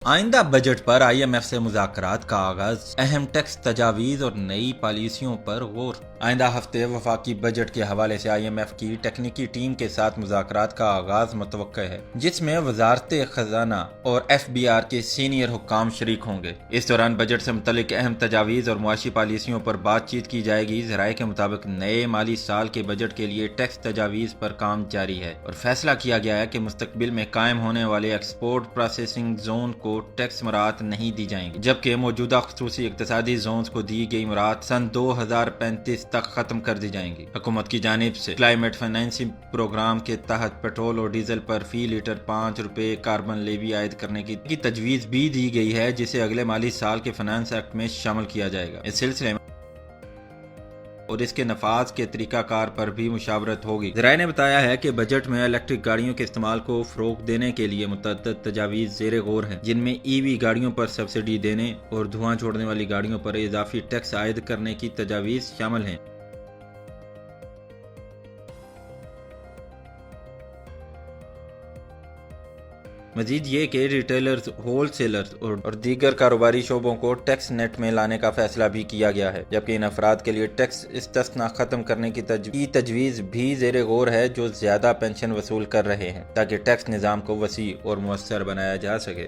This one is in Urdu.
آئندہ بجٹ پر IMF سے مذاکرات کا آغاز، اہم ٹیکس تجاویز اور نئی پالیسیوں پر غور۔ آئندہ ہفتے وفاقی بجٹ کے حوالے سے IMF کی ٹیکنیکی ٹیم کے ساتھ مذاکرات کا آغاز متوقع ہے، جس میں وزارت خزانہ اور FBR کے سینئر حکام شریک ہوں گے۔ اس دوران بجٹ سے متعلق اہم تجاویز اور معاشی پالیسیوں پر بات چیت کی جائے گی۔ ذرائع کے مطابق نئے مالی سال کے بجٹ کے لیے ٹیکس تجاویز پر کام جاری ہے اور فیصلہ کیا گیا ہے کہ مستقبل میں قائم ہونے والے ایکسپورٹ پروسیسنگ زون کو ٹیکس مراعات نہیں دی جائیں گی، جبکہ موجودہ خصوصی اقتصادی زونز کو دی گئی مراعات سن 2035 تک ختم کر دی جائیں گی۔ حکومت کی جانب سے کلائمیٹ فائنانسنگ پروگرام کے تحت پیٹرول اور ڈیزل پر فی لیٹر 5 روپے کاربن لیوی عائد کرنے کی تجویز بھی دی گئی ہے، جسے اگلے مالی سال کے فنانس ایکٹ میں شامل کیا جائے گا۔ اس سلسلے میں اور اس کے نفاذ کے طریقہ کار پر بھی مشاورت ہوگی۔ ذرائع نے بتایا ہے کہ بجٹ میں الیکٹرک گاڑیوں کے استعمال کو فروغ دینے کے لیے متعدد تجاویز زیر غور ہیں، جن میں EV گاڑیوں پر سبسڈی دینے اور دھواں چھوڑنے والی گاڑیوں پر اضافی ٹیکس عائد کرنے کی تجاویز شامل ہیں۔ مزید یہ کہ ریٹیلرز، ہول سیلرز اور دیگر کاروباری شعبوں کو ٹیکس نیٹ میں لانے کا فیصلہ بھی کیا گیا ہے، جبکہ ان افراد کے لیے ٹیکس استثناء ختم کرنے کی تجویز بھی زیر غور ہے جو زیادہ پنشن وصول کر رہے ہیں، تاکہ ٹیکس نظام کو وسیع اور مؤثر بنایا جا سکے۔